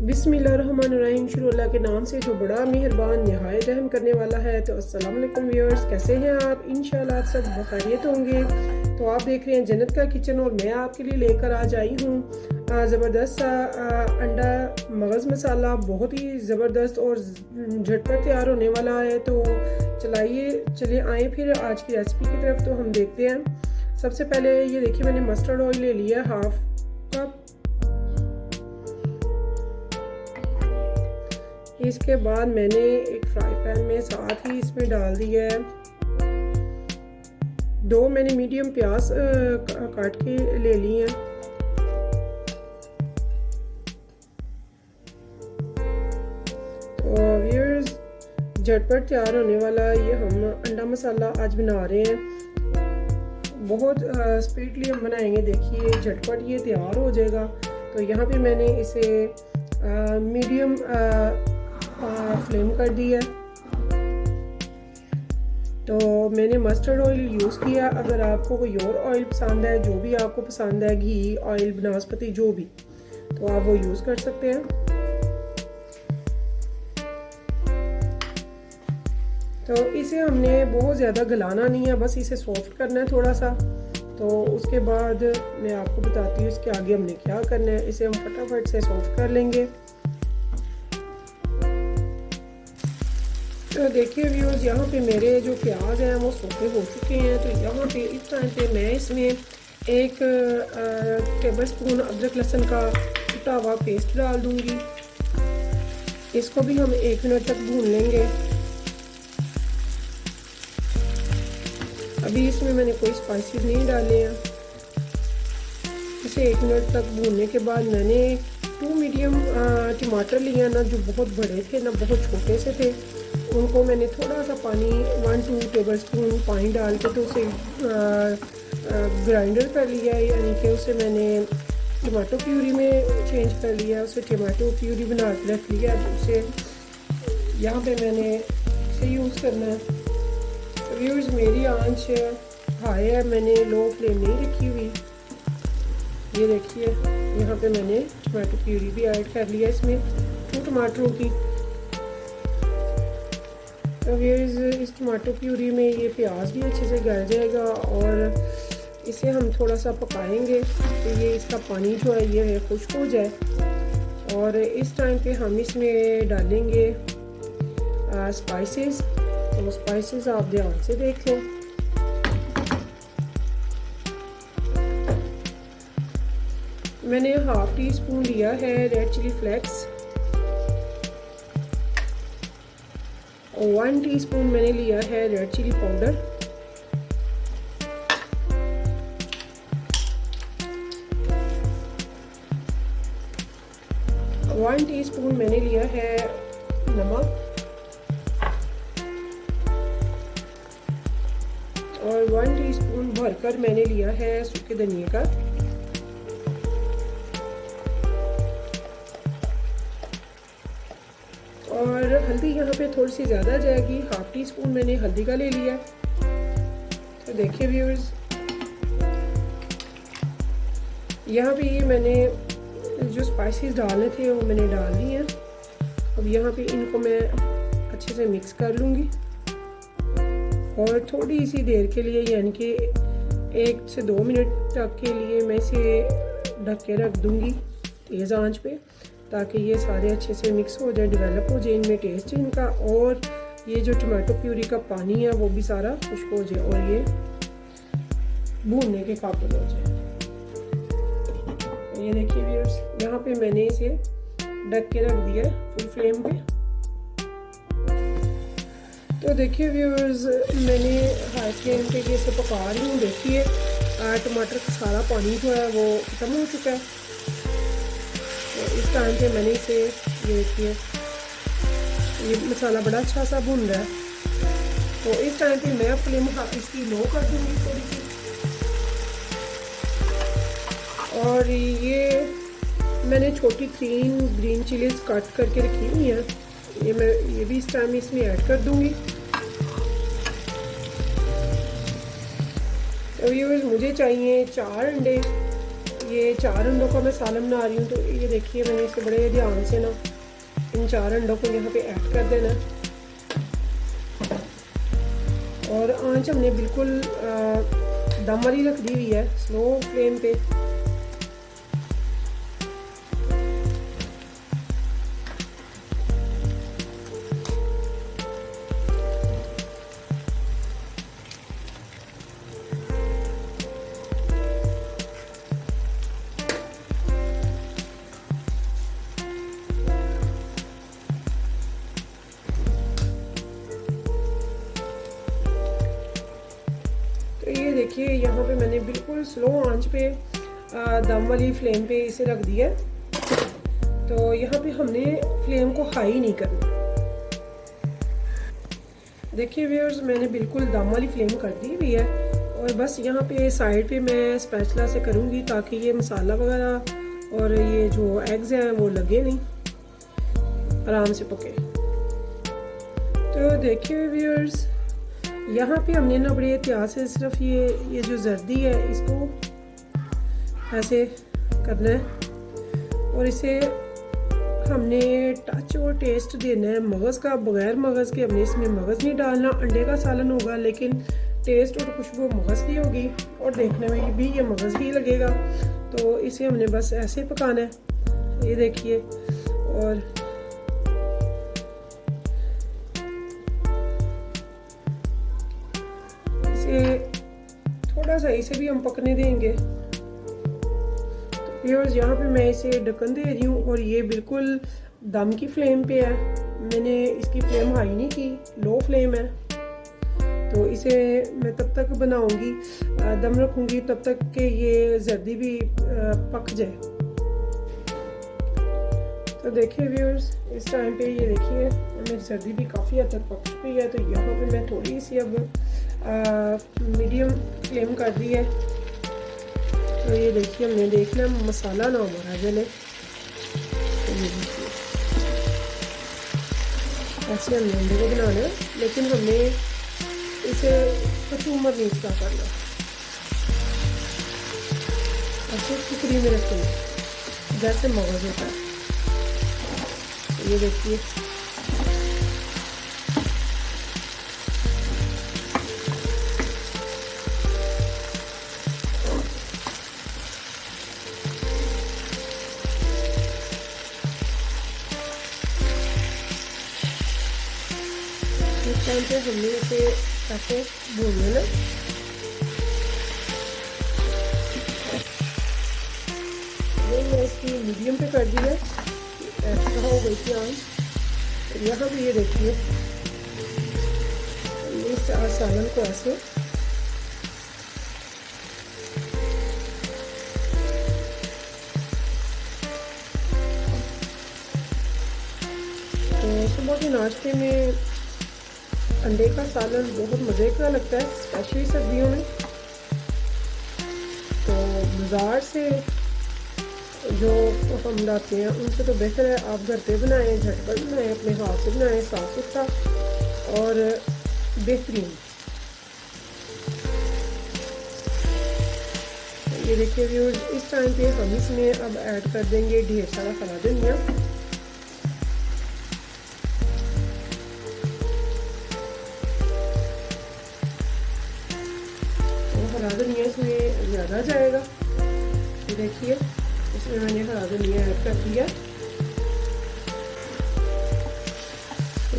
बिस्मिल्लाहिर्रहमानिर्रहीम। शुरू अल्लाह के नाम से जो बड़ा मेहरबान निहायत रहम करने वाला है। तो अस्सलाम वालेकुम व्यूअर्स, कैसे हैं आप? इंशाल्लाह आप सब बखैरियत होंगे। तो आप देख रहे हैं जन्नत का किचन और मैं आपके लिए लेकर आज आई हूँ ज़बरदस्त सा अंडा मगज़ मसाला। बहुत ही ज़बरदस्त और झटपट तैयार होने वाला है। तो चलिए आए फिर आज की रेसिपी की तरफ। तो हम देखते हैं। सबसे पहले ये देखिए मैंने मस्टर्ड ऑयल ले लिया हाफ कप। इसके बाद मैंने एक फ्राई पैन में साथ ही इसमें डाल दिया है 2 मैंने मीडियम प्याज काट के ले ली हैं। तो व्यूअर्स झटपट तैयार होने वाला ये हम अंडा मसाला आज बना रहे हैं। बहुत स्पीडली हम बनाएंगे। देखिए झटपट ये तैयार हो जाएगा। तो यहाँ पे मैंने इसे मीडियम फ्लेम कर दिया। तो मैंने मस्टर्ड ऑयल यूज़ किया। अगर आपको कोई और ऑयल पसंद है, जो भी आपको पसंद है, घी ऑयल बनास्पति जो भी, तो आप वो यूज़ कर सकते हैं। तो इसे हमने बहुत ज़्यादा गलाना नहीं है, बस इसे सॉफ्ट करना है थोड़ा सा। तो उसके बाद मैं आपको बताती हूँ इसके आगे हमने क्या करना है। इसे हम फटाफट से सॉफ्ट कर लेंगे। तो देखिए व्यूअर्स, यहाँ पे मेरे जो प्याज हैं वो सोखे हो चुके हैं। तो यहाँ पे इस टाइम पे मैं इसमें 1 टेबलस्पून अदरक लहसुन का कुटा हुआ पेस्ट डाल दूँगी। इसको भी हम 1 मिनट तक भून लेंगे। अभी इसमें मैंने कोई स्पाइसेस नहीं डाले हैं। इसे 1 मिनट तक भूनने के बाद मैंने 2 मीडियम टमाटर लिए ना, जो बहुत बड़े थे ना बहुत छोटे से थे। उनको मैंने थोड़ा सा पानी 1-2 टेबलस्पून पानी डाल के तो उसे ग्राइंडर कर लिया, यानी कि उसे मैंने टमाटो प्यूरी में चेंज कर लिया। उसे टमाटो प्यूरी बना के रख लिया। उसे यहाँ पे मैंने इसे यूज़ करना है। तो व्यूअर्स मेरी आंच हाई है, मैंने लो फ्लेम नहीं रखी हुई। ये देखिए यहाँ पे मैंने टमाटो प्यूरी भी ऐड कर लिया इसमें 2 टमाटरों की। तो व्यूअर्स इस टमाटो प्यूरी में ये प्याज भी अच्छे से गल जाएगा और इसे हम थोड़ा सा पकाएंगे तो ये इसका पानी जो है ये खुश्क हो जाए। और इस टाइम पे हम इसमें डालेंगे स्पाइसेस। तो स्पाइसेस आप ध्यान से देख लें। मैंने हाफ टी स्पून लिया है रेड चिली फ्लेक्स और 1 टीस्पून मैंने लिया है red chilli powder. One teaspoon मैंने लिया है नमक और 1 टीस्पून भरकर मैंने लिया है सूखे धनिया का। और हल्दी यहाँ पे थोड़ी सी ज़्यादा जाएगी, हाफ टी स्पून मैंने हल्दी का ले लिया। तो देखिए व्यूअर्स यहाँ पे ये मैंने जो स्पाइसेस डालने थे वो मैंने डाल दिए हैं। अब यहाँ पे इनको मैं अच्छे से मिक्स कर लूँगी और थोड़ी सी देर के लिए, यानी कि 1 से 2 मिनट तक के लिए मैं इसे ढक के रख दूँगी तेज़ आंच पे, ताकि ये सारे अच्छे से मिक्स हो जाए, डेवलप हो जाए इनमें टेस्ट इनका। और ये जो टमाटो प्यूरी का पानी है वो भी सारा खुश्क हो जाए और ये भूनने के काबिल हो जाए। ये देखिए व्यूअर्स यहाँ पे मैंने इसे ढक के रख दिया फुल फ्लेम पे। तो देखिए व्यूअर्स मैंने हाई फ्लेम पे इसे पका रही हूँ। देखिए टमाटर का सारा पानी जो है वो खत्म हो चुका है। तो इस टाइम पे मैंने इसे ये देखिए ये मसाला बड़ा अच्छा सा भुन रहा है। तो इस टाइम पे मैं फ्लेम इसकी लो कर दूँगी थोड़ी सी। और ये मैंने छोटी 3 ग्रीन चिलीज कट करके रखी हुई हैं, ये भी इस टाइम इसमें ऐड कर दूंगी। तो व्यूअर्स मुझे चाहिए 4 अंडे। ये 4 अंडों का मैं सालन बना रही हूँ। तो ये देखिए मैंने इसे बड़े ध्यान से ना इन 4 अंडों को यहाँ पे ऐड कर देना। और आंच हमने बिल्कुल दम वाली रख दी हुई है, स्लो फ्लेम पे। तो ये देखिए यहाँ पे मैंने बिल्कुल स्लो आंच पे दम वाली फ्लेम पे इसे रख दिया। तो यहाँ पे हमने फ्लेम को हाई नहीं करना। देखिए व्यूअर्स मैंने बिल्कुल दम वाली फ्लेम कर दी हुई है। और बस यहाँ पे साइड पे मैं स्पैचुला से करूँगी ताकि ये मसाला वगैरह और ये जो एग्स हैं वो लगे नहीं, आराम से पके। तो देखिए व्यूअर्स यहाँ पे हमने ना बड़े एहतियात से सिर्फ ये जो जर्दी है इसको ऐसे करना है और इसे हमने टच और टेस्ट देना है मगज़ का। बगैर मगज़ के हमने इसमें मगज़ नहीं डालना। अंडे का सालन होगा लेकिन टेस्ट और खुशबू मगज़ की होगी और देखने में भी ये मगज़ ही लगेगा। तो इसे हमने बस ऐसे पकाना है, ये देखिए। और थोड़ा सा इसे भी हम पकने देंगे। तो व्यूअर्स यहाँ पे मैं इसे ढक्कन दे रही हूँ और ये बिल्कुल दम की फ्लेम पे है। मैंने इसकी फ्लेम हाई नहीं की, लो फ्लेम है। तो इसे मैं तब तक बनाऊंगी, दम रखूंगी तब तक कि ये जर्दी भी पक जाए। तो देखिए व्यूअर्स इस टाइम पे ये देखिए मेरी जर्दी भी काफ़ी हद तक पक चुकी है। तो यहाँ पे मैं थोड़ी सी अब मीडियम फ्लेम कर दी है। तो ये देखिए हमने देखना मसाला ना हमारा जले। तो ये देखिए ऐसे हमने अंडे को बनाना है, लेकिन हमने इसे कचूमर नहीं इसका करना, ऐसे टुकड़ी में रखेंगे जैसे मगज़ होता है। तो ये देखिए इस टाइम पे हमने इसे ऐसे भून लेना। मैंने इसकी मीडियम पे कर दी है, ऐसा हो गई थी आंच। यहाँ भी ये देखिए इस सालन को ऐसे तो सुबह के नाश्ते में अंडे का सालन बहुत मज़े का लगता है, स्पेशली सर्दियों में। तो बाज़ार से जो हम लाते हैं उनसे तो बेहतर है आप घर पे बनाएं, झटपट बनाएं, अपने हाथ से बनाएं, साफ सुथरा और बेहतरीन। ये देखिए व्यूअर्स इस टाइम पे हम इसमें अब ऐड कर देंगे ढेर सारा हरा धनिया। हरा धनिया इसमें ज़्यादा जाएगा। ये देखिए इसमें मैंने हरा धनिया ऐड कर दिया।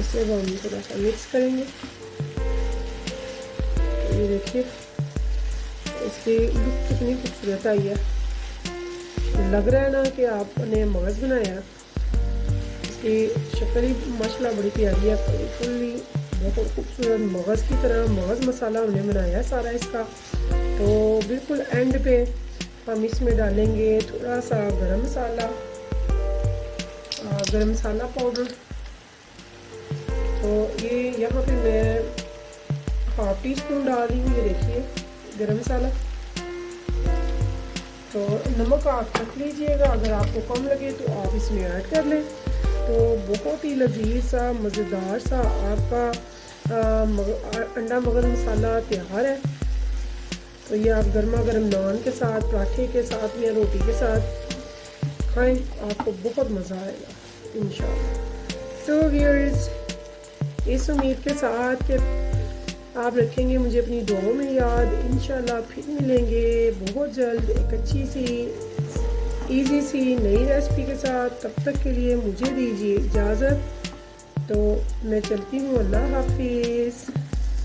इसे हम थोड़ा सा मिक्स करेंगे। तो ये देखिए इसकी लुक कितनी खूबसूरत आई है। लग रहा है ना कि आपने मगज़ बनाया। इसकी शक्ल ही माशाल्लाह बड़ी प्यारी है, फुल्ली बहुत खूबसूरत मगज़ की तरह मगज़ मसाला हमने बनाया है सारा इसका। तो बिल्कुल एंड पे हम इसमें डालेंगे थोड़ा सा गरम मसाला पाउडर। तो ये यहाँ पे मैं 1/2 टीस्पून डाल रही हूँ। ये देखिए गरम मसाला। तो नमक आप रख लीजिएगा, अगर आपको कम लगे तो आप इसमें ऐड कर लें। तो बहुत ही लजीज सा मज़ेदार सा आपका अंडा मगर मसाला तैयार है। तो ये आप गर्मा गर्म नान के साथ, पराठे के साथ या रोटी के साथ खाएं, आपको बहुत मज़ा आएगा इंशाल्लाह। तो व्यूअर्स, इस उम्मीद के साथ कि आप रखेंगे मुझे अपनी दुआओं में याद। इंशाल्लाह फिर मिलेंगे बहुत जल्द एक अच्छी सी इजी सी नई रेसिपी के साथ। तब तक के लिए मुझे दीजिए इजाज़त। तो मैं चलती हूँ, अल्लाह हाफिज़।